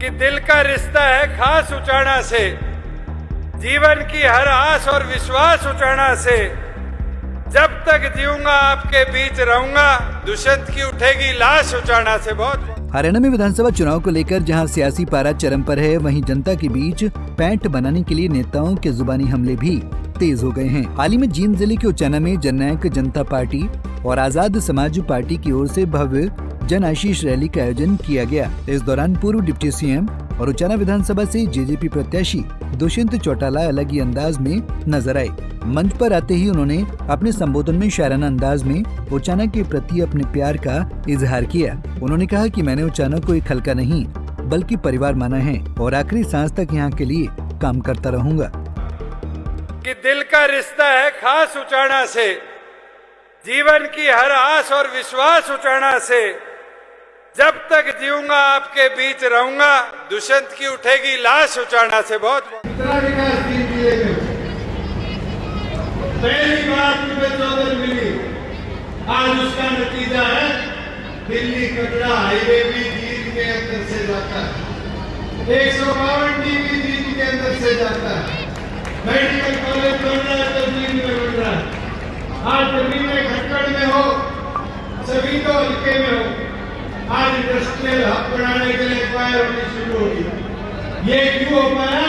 कि दिल का रिश्ता है खास उचाना से, जीवन की हर आस और विश्वास उचाना से। जब तक जीऊंगा आपके बीच रहूंगा, दुष्यंत की उठेगी लाश उचाना से। बहुत हरियाणा में विधानसभा चुनाव को लेकर जहां सियासी पारा चरम पर है, वहीं जनता के बीच पैंट बनाने के लिए नेताओं के जुबानी हमले भी तेज हो गए हैं। हाल ही में जींद जिले के उचाना में जननायक जनता पार्टी और आजाद समाज पार्टी की ओर से भव्य जन आशीष रैली का आयोजन किया गया। इस दौरान पूर्व डिप्टी सीएम और उचाना विधानसभा से जेजेपी प्रत्याशी दुष्यंत चौटाला अलग ही अंदाज में नजर आए। मंच पर आते ही उन्होंने अपने संबोधन में शायराना अंदाज में उचाना के प्रति अपने प्यार का इजहार किया। उन्होंने कहा कि मैंने उचाना को एक हल्का नहीं बल्कि परिवार माना है और आखिरी सांस तक यहाँ के लिए काम करता रहूंगा। कि दिल का रिश्ता है खास उचाना से, जीवन की हर आस और विश्वास उचाना से। जब तक जीऊंगा आपके बीच रहूंगा, दुष्यंत की उठेगी लाश उचाना से। बहुत कितना विकास दिए गए। पहली बार तुम्हें चौधर मिली, आज उसका नतीजा है दिल्ली कटरा हाईवे भी जींद के अंदर से जाता है, 152 भी जींद के अंदर से जाता है, मेडिकल कॉलेज बन रहा है तो जींद में बन रहा है। आज जमीन में खटकड़ में हो, सभी तो हल्के में हो। आज इंडस्ट्रियल हब बनाने के लिए एक्वायर होनी शुरू होगी। ये क्यों हो पाया?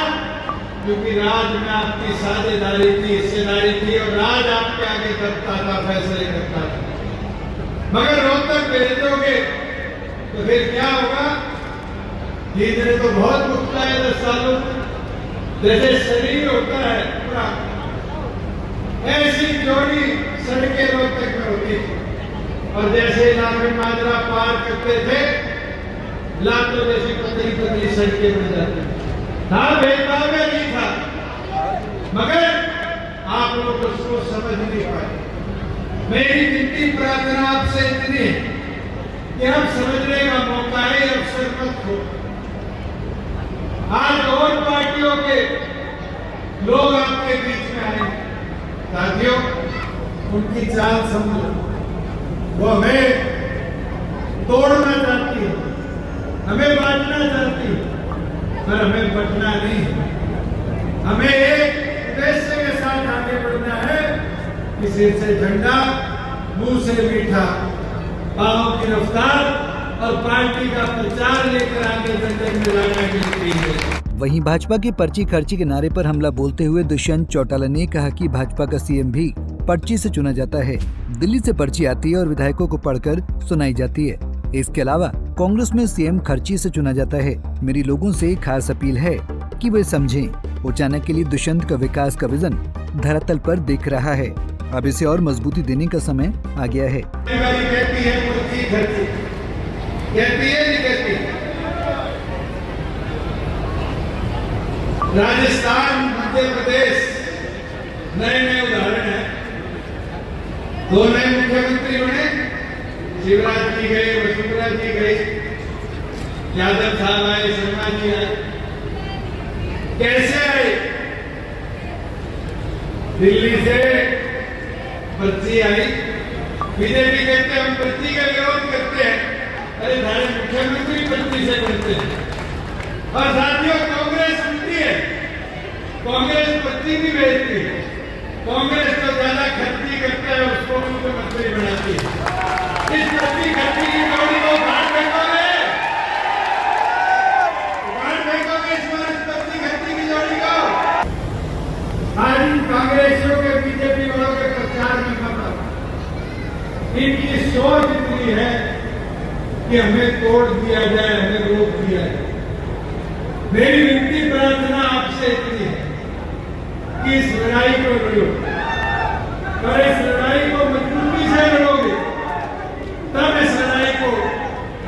क्योंकि राज में आपकी साझेदारी थी, हिस्सेदारी थी और राज आपके आगे करता था, फैसले करता था। मगर रोहतक भेज दोगे तो फिर क्या होगा? जींद ने तो बहुत मुक्ता है 10 सालों जैसे शरीर होता है पूरा, ऐसी जोड़ी सड़कें रोहतक में होती थी। और जैसे लाखन माजरा पार करते थे, लातों जैसी पतली पतली सड़कें बन जाती था। भेदभाव नहीं था, मगर आप लोग उसको समझ नहीं पाए। मेरी विनती प्रार्थना आपसे इतनी है कि अब समझने का मौका है, अवसर मत खो। आज और पार्टियों के लोग आपके बीच में आए, साथियों उनकी चाल समझो। वो हमें तोड़ना चाहती है, हमें बांटना चाहती है, पर हमें बटना नहीं है। हमें एक उद्देश्य के साथ आगे बढ़ना है कि सिर से झंडा, मुंह से मीठा, पांव की रफ्तार और पार्टी का प्रचार लेकर आगे जनता में लाना है। वहीं भाजपा के पर्ची खर्ची के नारे पर हमला बोलते हुए दुष्यंत चौटाला ने कहा कि भाजपा का सीएम भी पर्ची से चुना जाता है। दिल्ली से पर्ची आती है और विधायकों को पढ़कर सुनाई जाती है। इसके अलावा कांग्रेस में सीएम खर्ची से चुना जाता है। मेरी लोगों से खास अपील है कि वे समझें, उचाना के लिए दुष्यंत का विकास का विजन धरातल पर दिख रहा है। अब इसे और मजबूती देने का समय आ गया है। राजस्थान, मध्य प्रदेश नए नए उदाहरण है। 2 नए मुख्यमंत्री बने, शिवराज जी गए, वसुंधरा जी गए, यादव साहब आए, शर्मा जी आए। कैसे आए? दिल्ली से पर्ची आई। बीजेपी कहते हम पर्ची का विरोध करते हैं, अरे सारे मुख्यमंत्री पर्ची से बनते हैं। और साथियों कांग्रेस सुनती है, कांग्रेस पर्ची भी भेजती है। कांग्रेस तो ज्यादा खर्ची करता है, उसको मुख्यमंत्री बनाती है। इस पर्ची खर्ची की जोड़ी को उखाड़ फेंकोगे, इस बार इस पर्ची खर्ची की जोड़ी को। आज इन कांग्रेसियों के बीजेपी वालों के प्रचार में मत आओ। इनकी सोच इतनी है कि हमें तोड़ दिया जाए, हमें रोक दिया जाए। मेरी विनती प्रार्थना आपसे इतनी है कि इस लड़ाई को लड़ो, और इस लड़ाई को मजबूती से लड़ोगे तब इस लड़ाई को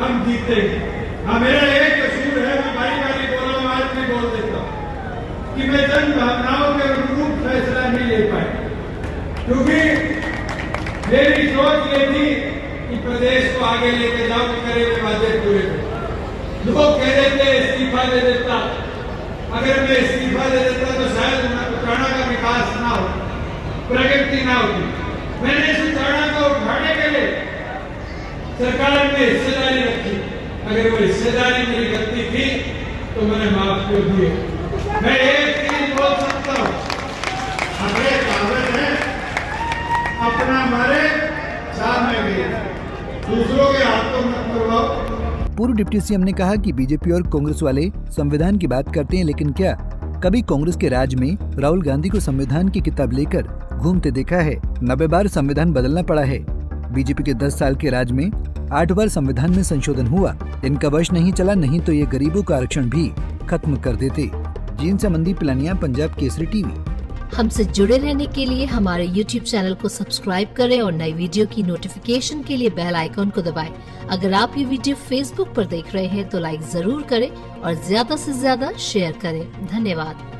हम जीतेंगे। हाँ, मेरा एक कसूर है, मैं भाई भाई बोला हूं, आज भी बोल देता हूं कि मैं जन भावनाओं के अनुरूप फैसला नहीं ले पाया, क्योंकि मेरी सोच ये थी कि प्रदेश को आगे लेके जाओ, करेंगे वादे पूरे करो। लोग कह रहे थे इस्तीफा दे देता, अगर मैं इस्तीफा दे देता तो शायद उचाना का विकास ना हो, प्रगति ना होती। मैंने इस उचाना को उठाने के लिए सरकार में हिस्सेदारी रखी। अगर वो हिस्सेदारी मेरी गलती थी तो मैंने माफ कर दिए। मैं एक चीज बोल सकता हूँ, अपने कागज है, अपना मारे सामने गए, दूसरों के हाथों मत करवाओ। पूर्व डिप्टी सीएम ने कहा कि बीजेपी और कांग्रेस वाले संविधान की बात करते हैं, लेकिन क्या कभी कांग्रेस के राज में राहुल गांधी को संविधान की किताब लेकर घूमते देखा है? 90 बार संविधान बदलना पड़ा है। बीजेपी के 10 साल के राज में 8 बार संविधान में संशोधन हुआ। इनका वश नहीं चला, नहीं तो ये गरीबों का आरक्षण भी खत्म कर देते। जींद से मनदीप पिलानिया, पंजाब केसरी टीवी। हमसे जुड़े रहने के लिए हमारे YouTube चैनल को सब्सक्राइब करें और नई वीडियो की नोटिफिकेशन के लिए बेल आइकॉन को दबाएं। अगर आप ये वीडियो Facebook पर देख रहे हैं तो लाइक जरूर करें और ज्यादा से ज्यादा शेयर करें। धन्यवाद।